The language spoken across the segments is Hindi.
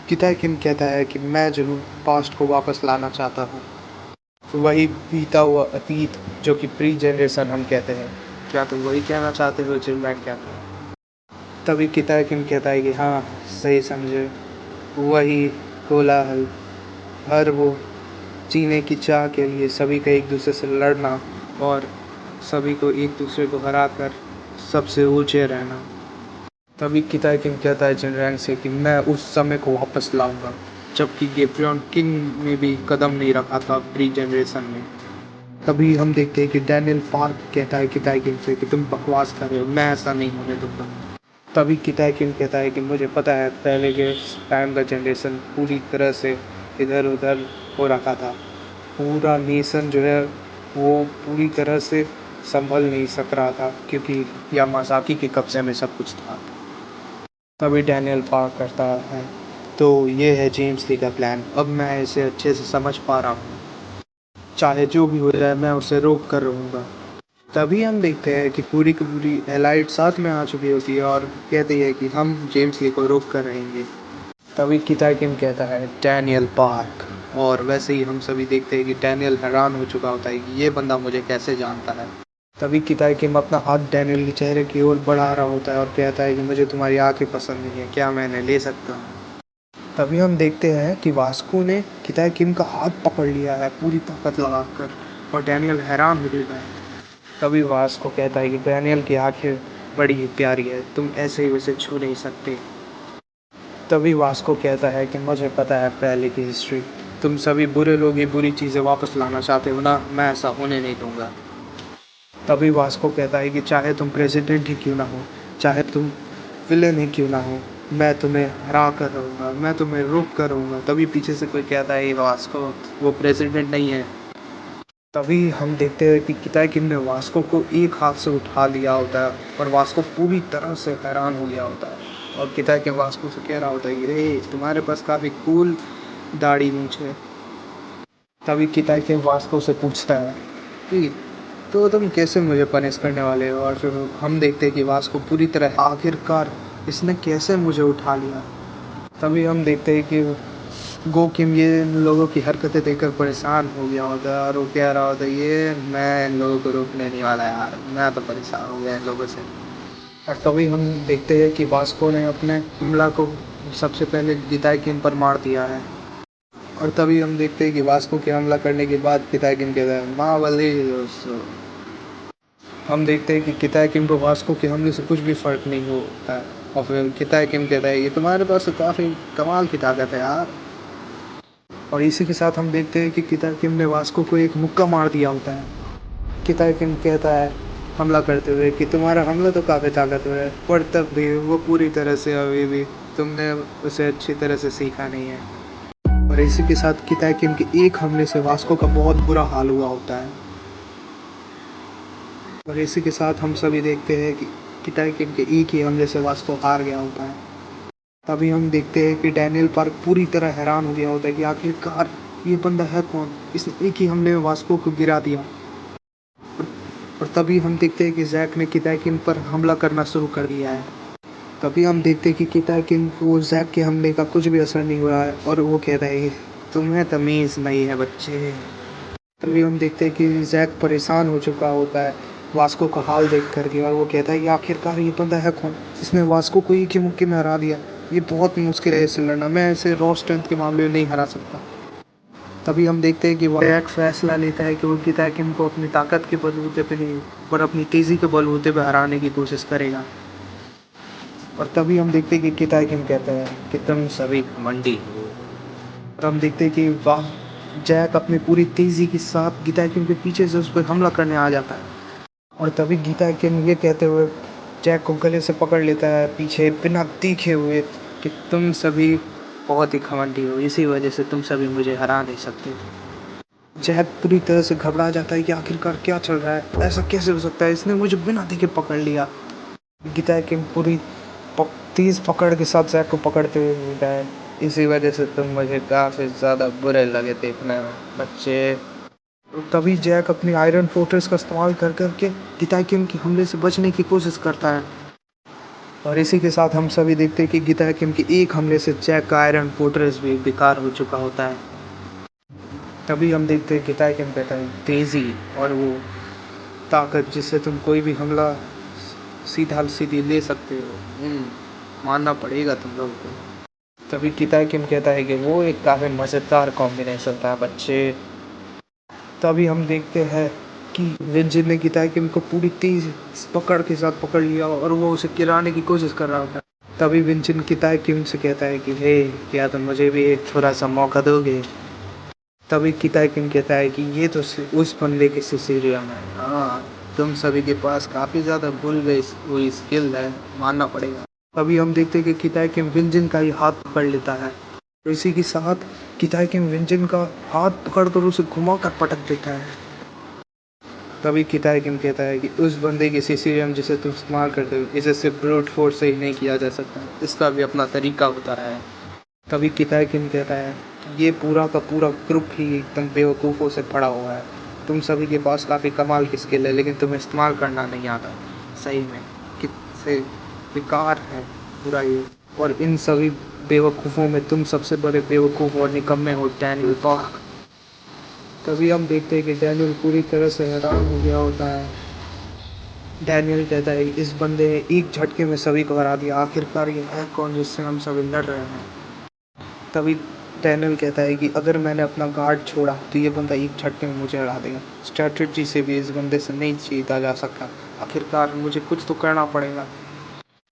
किता किम कहता है कि मैं ज़रूर पास्ट को वापस लाना चाहता हूँ, वही बीता हुआ अतीत जो कि प्री जनरेशन हम कहते हैं। क्या तुम वही कहना चाहते हो जो मैं कहता हूँ? तभी किता किम कहता है कि हाँ, सही समझे। वही कोलाहल, हर वो जीने की चाह के लिए सभी का एक दूसरे से लड़ना और सभी को एक दूसरे को हरा कर सबसे ऊंचे रहना। तभी किता किंग कहता है जनरैन से कि मैं उस समय को वापस लाऊंगा, जबकि गेब्रियन किंग ने भी कदम नहीं रखा था प्री जनरेशन में। तभी हम देखते हैं कि डैनियल पार्क कहता है किता किंग से कि तुम बकवास कर रहे हो, मैं ऐसा नहीं होने दूंगा। तभी किता किंग कहता है कि मुझे पता है पहले के टाइम का जनरेशन पूरी तरह से इधर उधर हो रखा था। पूरा नेशन जो है वो पूरी तरह से संभल नहीं सक रहा था क्योंकि यामाज़ाकी के कब्जे में सब कुछ था। तभी डैनियल पार करता है, तो ये है जेम्स ली का प्लान। अब मैं इसे अच्छे से समझ पा रहा हूँ, चाहे जो भी हो जाए मैं उसे रोक कर रहूँगा। तभी हम देखते हैं कि पूरी की पूरी एलाइट साथ में आ चुकी होती है और कहती है कि हम जेम्स ली को रोक कर रहेंगे। तभी किता किम कहता है डैनियल पार्क, और वैसे ही हम सभी देखते हैं कि डैनियल हैरान हो चुका होता है कि ये बंदा मुझे कैसे जानता है। तभी किता किम अपना हाथ डैनियल के चेहरे की ओर बढ़ा रहा होता है और कहता है कि मुझे तुम्हारी आंखें पसंद नहीं है, क्या मैं इन्हें ले सकता हूँ? तभी हम देखते हैं कि वास्को ने किता किम का हाथ पकड़ लिया है पूरी ताकत लगाकर, और डैनियल हैरान हो चुका है। तभी वास्को कहता है कि डैनियल की आंखें बड़ी ही प्यारी है, तुम ऐसे ही उसे छू नहीं सकते। तभी वास्को कहता है कि मुझे पता है पहले की हिस्ट्री, तुम सभी बुरे लोग ये बुरी चीज़ें वापस लाना चाहते हो ना, मैं ऐसा होने नहीं दूंगा। तभी वास्को कहता है कि चाहे तुम प्रेसिडेंट ही क्यों ना हो, चाहे तुम विलेन ही क्यों ना हो, मैं तुम्हें हरा कर रहूँगा, मैं तुम्हें रोक कर रहूँगा। तभी पीछे से कोई कहता है ये वास्को वो प्रेसिडेंट नहीं है। तभी हम देखते हैं कि किता किम ने वास्को को एक हाथ से उठा लिया होता है और वास्को पूरी तरह से हैरान हो गया होता है, और किता किम वास्को से कह रहा होता है कि रे तुम्हारे पास काफ़ी कूल दाढ़ी मूंछ है। तभी किता किम वास्को से पूछता है कि तो तुम कैसे मुझे पनिश करने वाले हो, और फिर हम देखते हैं कि वास्को पूरी तरह आखिरकार इसने कैसे मुझे उठा लिया। तभी हम देखते हैं कि गो किम ये इन लोगों की हरकतें देखकर परेशान हो गया होता है और वो कह रहा होता है ये मैं इन लोगों को रोकने नहीं वाला यार, मैं तो परेशान हो गया इन लोगों से। और तभी हम देखते हैं कि वास्को ने अपने हमला को सबसे पहले गिताई किम पर मार दिया है, और तभी हम देखते हैं कि वास्को के हमला करने के बाद गिताई किम कहता है माँ वाले दोस्तों। हम देखते हैं कि किताई किम को वास्को के हमले से कुछ भी फ़र्क नहीं होता है, और फिर किताई किम कहता है ये तुम्हारे पास तो काफ़ी कमाल की ताकत है यार। और इसी के साथ हम देखते हैं कि किताई किम ने वास्को को एक मुक्का मार दिया होता है। किताई किम कहता है हमला करते हुए कि तुम्हारा हमला तो काफ़ी ताकतवर है, पर तब भी वो पूरी तरह से अभी भी तुमने उसे अच्छी तरह से सीखा नहीं है। और इसी के साथ किताई किम के एक हमले से वास्को का बहुत बुरा हाल हुआ होता है। और इसी के साथ हम सभी देखते हैं कि किताई किम के एक ही हमले से वास्को हार गया होता है। तभी हम देखते हैं कि डैनियल पार्क पूरी तरह हैरान हो गया होता है कि आखिरकार ये बंदा है कौन, इसने एक ही हमले में वास्को को गिरा दिया। और तभी हम देखते हैं कि जैक ने किताई किम पर हमला करना शुरू कर दिया है। तभी हम देखते हैं कि किताई किम को जैक के हमले का कुछ भी असर नहीं हुआ है और वो कहता है तुम्हें तमीज़ नहीं है बच्चे। तभी हम देखते हैं कि जैक परेशान हो चुका होता है वास्को का हाल देख करके, और वो कहता है कि आखिरकार ये बंदा है कौन, इसने वास्को को एक ही मुक्के में हरा दिया, ये बहुत मुश्किल है इससे लड़ना, मैं इसे रॉ स्ट्रेंथ के मामले में नहीं हरा सकता। तभी हम देखते हैं कि वो जैक फैसला लेता है कि वो किताई किम को अपनी ताकत के बलबूते पे नहीं पर अपनी तेज़ी के बलबूते पे हराने की कोशिश करेगा। और तभी हम देखते हैं कि किताई किम कहते हैं कि तुम सभी घमंडी हो। और हम देखते हैं कि वाह, जैक अपनी पूरी तेज़ी के साथ गीता किम के पीछे से उस पर हमला करने आ जाता है, और तभी गीता किम ये कहते हुए जैक को गले से पकड़ लेता है पीछे बिना देखे हुए कि तुम सभी बहुत ही घमंडी हो, इसी वजह से तुम सभी मुझे हरा नहीं सकते। जैक पूरी तरह से घबरा जाता है कि आखिरकार क्या चल रहा है, ऐसा कैसे हो सकता है, इसने मुझे बिना देखे पकड़ लिया। गीता किम पूरी तेज़ पकड़ के साथ जैक को पकड़ते हुए मिलता है, इसी वजह से तुम मुझे काफ़ी ज़्यादा बुरे लगे देखने में बच्चे। तभी जैक अपनी आयरन फोर्ट्रेस का इस्तेमाल कर करके गीता किम के हमले से बचने की कोशिश करता है, और इसी के साथ हम सभी देखते हैं कि गीता किम के एक हमले से जैक का आयरन फोर्ट्रेस भी बेकार हो चुका होता है। तभी हम देखते हैं गीता किम कहता है तेज़ी और वो ताकत जिससे तुम कोई भी हमला सीधा सीधी ले सकते हो, मानना पड़ेगा तुम लोगों को। तभी गीता किम कहता है कि वो एक काफ़ी मज़ेदार कॉम्बिनेशन था बच्चे। तभी हम देखते हैं कि विंजिन ने गीता किम को पूरी तेज पकड़ के साथ पकड़ लिया और वो उसे गिराने की कोशिश कर रहा होता है। तभी विंजिन गीता किम से कहता है कि हे, क्या तुम मुझे भी एक थोड़ा सा मौका दोगे। तभी गीता किम कहता है कि ये तो उस बंदे की सिसिलियन है। हाँ, तुम सभी के पास काफ़ी ज़्यादा भूल गई हुई स्किल है, मानना पड़ेगा। तभी हम देखते हैं कि गीता किम विंजिन का ही हाथ पकड़ लेता है। तो इसी के साथ गीता किम विंजिन का हाथ पकड़कर उसे घुमाकर पटक देता है। तभी गीता किम कहता है कि उस बंदे की सिसिलियन जिसे तुम इस्तेमाल करते हो, इसे सिर्फ ब्रूट फोर्स से ही नहीं किया जा सकता, इसका भी अपना तरीका होता है। तभी गीता किम कहता है ये पूरा का पूरा ग्रुप ही एकदम बेवकूफ़ों से पड़ा हुआ है। तुम सभी के पास काफ़ी कमाल की स्किल है, लेकिन तुम्हें इस्तेमाल करना नहीं आता। सही में कितने बेकार है पूरा ये। और इन सभी बेवकूफ़ों में तुम सबसे बड़े बेवकूफ़ और निकम्मे हो, डैनियल पार्क। तभी हम देखते हैं कि डैनियल पूरी तरह से हैरान हो गया होता है। डैनियल कहता है इस बंदे ने एक झटके में सभी को हरा दिया, आखिरकार ये है कौन जिससे हम सभी लड़ रहे हैं। तभी डैनियल कहता है कि अगर मैंने अपना गार्ड छोड़ा तो ये बंदा एक झटके में मुझे हरा देगा। स्ट्रैटेजी से भी इस बंदे से नहीं जीता जा सकता, आखिरकार मुझे कुछ तो करना पड़ेगा।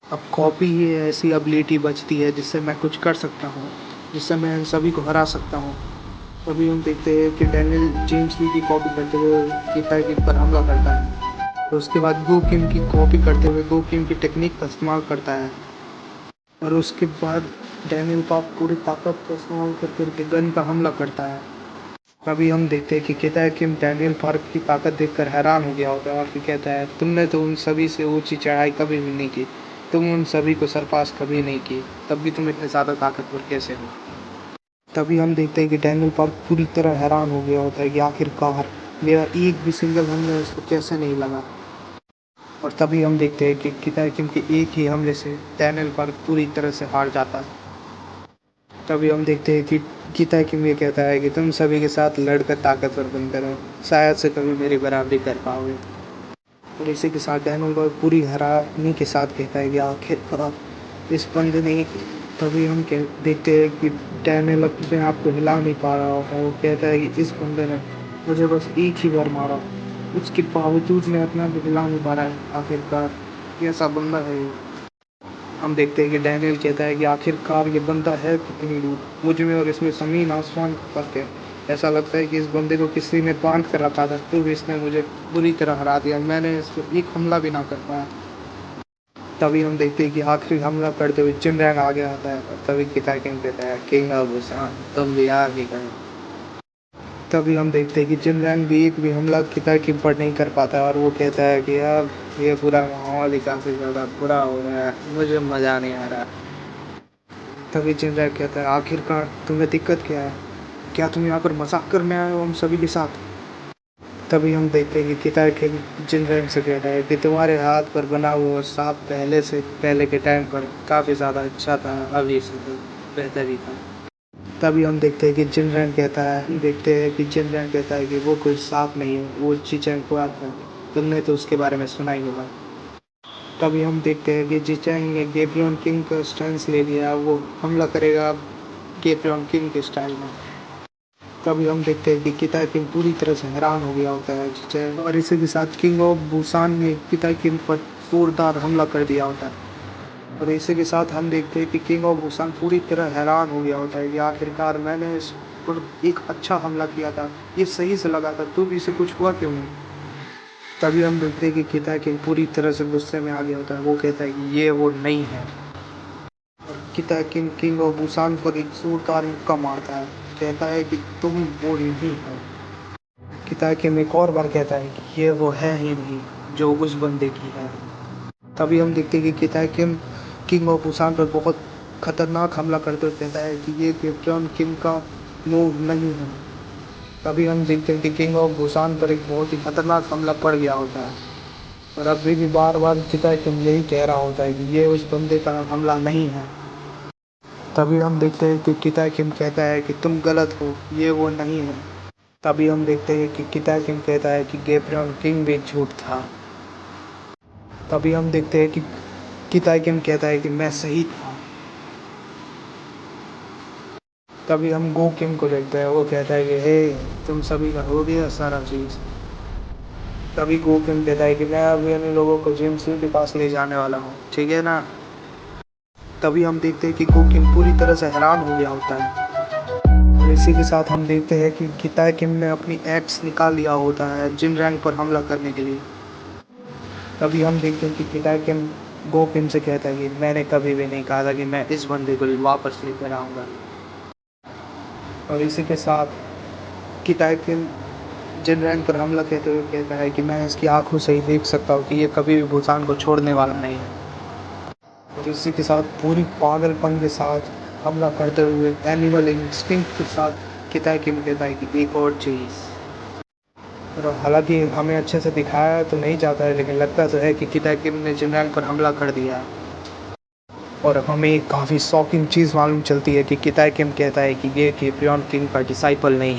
अब कॉपी ही ऐसी एबिलिटी बचती है जिससे मैं कुछ कर सकता हूँ, जिससे मैं इन सभी को हरा सकता हूँ। तभी हम देखते हैं कि डैनियल जेम्स ली की कॉपी करते हुए गीता किम पर हमला करता है। तो उसके बाद गो किम की कॉपी करते हुए गो किम की टेक्निक का इस्तेमाल करता है। और उसके बाद डैनियल पार्क पूरी ताकत का इस्तेमाल करके गन का हमला करता है। तभी हम देखते हैं कि गीता किम डैनियल पार्क की ताकत देखकर हैरान हो गया होता है और फिर कहता है तुमने तो उन सभी से ऊंची चढ़ाई कभी भी नहीं की, तुम उन सभी को सरपास कभी नहीं की, तब भी तुम इतने ज़्यादा ताकतवर कैसे हो। तभी हम देखते हैं कि डैनियल पार्क पूरी तरह हैरान हो गया होता है कि आखिरकार मेरा एक भी सिंगल हमला उसको कैसे नहीं लगा। और तभी हम देखते हैं कि गीता किम के एक ही हमले से डैनियल पार्क पूरी तरह से हार जाता है। तभी हम देखते हैं कि गीता किम ये कहता है कि तुम सभी के साथ लड़कर ताकतवर बनकर रहो, शायद से कभी मेरी बराबरी कर पाओगे। और इसी के साथ डैनियल पार्क पूरी हैरानी के साथ कहता है कि आखिरकार इस बंदे ने। तभी हम देखते हैं कि डैनियल अपने आप को हिला नहीं पा रहा होता है। वो कहता है कि इस बंदे ने मुझे बस एक ही बार मारा, उसके बावजूद मैं अपने आप को हिला नहीं पा रहा है, आखिरकार कैसा बंदा है ये। हम देखते हैं कि डैनियल कहता है कि आखिरकार ये बंदा है कितनी दूर, मुझ में और इसमें ज़मीन आसमान का फ़र्क है। ऐसा लगता है कि इस बंदे को किसी ने बांध कर रखा था, तो भी इसने मुझे बुरी तरह हरा दिया, मैंने इस पर एक हमला भी ना कर पाया। तभी हम देखते हैं कि आखिरी हमला करते हुए चिनरैंग आ गया होता है। और तभी गीता किम कहता है किंग ऑफ बुसान तुम भी आ भी गए। तभी हम देखते हैं कि चिनरैंग भी एक भी हमला गीता किम पर नहीं कर पाता और वो कहता है कि अब ये पूरा माहौल ही काफ़ी ज़्यादा बुरा हो गया है, मुझे मज़ा नहीं आ रहा। तभी चिनरैंग कहता है आखिरकार तुम्हें दिक्कत क्या है, क्या तुम यहाँ पर मजाक करने आए हो हम सभी के साथ। तभी हम देखते हैं कि गीता किम चिनरैंग से कहता है कि तुम्हारे हाथ पर बना हुआ सांप पहले के टाइम पर काफ़ी ज़्यादा अच्छा था, अभी से तो बेहतर ही था। तभी हम देखते हैं कि जिनरैंग कहता है कि वो कोई सांप नहीं है, वो चीचैंग हुआ था, तुमने तो उसके बारे में सुना ही होगा। तभी हम देखते हैं कि जिचैंग ने गेब्रियन किंग का स्टैंस ले लिया, वो हमला करेगा गेब्रियन किंग के स्टाइल में। तभी हम देखते हैं कि गीता किम पूरी तरह से हैरान हो गया होता है जिचैंग, और इसी के साथ किंग ऑफ बुसान ने गीता किम पर जोरदार हमला कर दिया होता है। और इसी के साथ हम देखते हैं कि किंग ऑफ बुसान पूरी तरह हैरान हो गया होता है कि आखिरकार मैंने इस पर एक अच्छा हमला किया था, ये सही से लगा था, तो भी इसे कुछ हुआ क्यों नहीं। तभी हम देखते हैं कि गीता किंग पूरी तरह से गुस्से में आ गया होता है, वो कहता है कि ये वो नहीं है। और Geeta king king of Busan पर एक जोरदार मुक्का मारता है, कहता है कि तुम वो नहीं हो। गीता किंग एक और बार कहता है कि ये वो है ही नहीं जो उस बंदे की है। तभी हम देखते हैं कि गीता किम किंग ऑफ बुसान पर बहुत खतरनाक हमला करते हुए कहता है कि ये गेब्रियन किम का मूव नहीं है। तभी हम देखते हैं कि किंग ऑफ बुसान पर एक बहुत ही खतरनाक हमला पड़ गया होता है। और अभी भी बार बार किताब किम यही कह रहा होता है कि ये उस बंदे का हमला नहीं है। तभी हम देखते हैं कि किताब किम कहता है कि तुम गलत हो, ये वो नहीं है। तभी हम देखते हैं कि किताब किम कहता है कि गैब्रियल किंग भी झूठ था। तभी हम देखते हैं कि किताब किम कहता है कि मैं सही था। तभी हम गो किम को देखते हैं, वो कहता है कि हे तुम सभी का हो गया सारा चीज़। तभी गो किम कहता है कि मैं अभी उन लोगों को जिम सी के पास ले जाने वाला हूँ, ठीक है ना। तभी हम देखते हैं कि गो किम पूरी तरह से हैरान हो गया होता है। और इसी के साथ हम देखते हैं कि किताब किम ने अपनी एक्स निकाल लिया होता है जिन रैंक पर हमला करने के लिए। तभी हम देखते हैं कि किताब किम गो किम से कहता है कि मैंने कभी भी नहीं कहा था कि मैं इस बंदे को वापस लेकर आऊँगा। और इसी के साथ किताब किम जिन रैंक पर हमला कहते हुए कहता है कि मैं इसकी आंखों से ही देख सकता हूँ कि ये कभी भी भूसान को छोड़ने वाला नहीं है। और इसी के साथ पूरी पागलपन के साथ हमला करते हुए एनिमल इंस्टिंक्ट के साथ किताब किम कहता है कि एक और चीज़। और हालांकि हमें अच्छे से दिखाया तो नहीं जाता है, लेकिन लगता तो है कि किताब किम ने जिन रैंक पर हमला कर दिया। और हमें काफ़ी शॉकिंग चीज़ मालूम चलती है कि किताब किम कहता है कि ये गैब्रियल किंग का डिसाइपल नहीं है।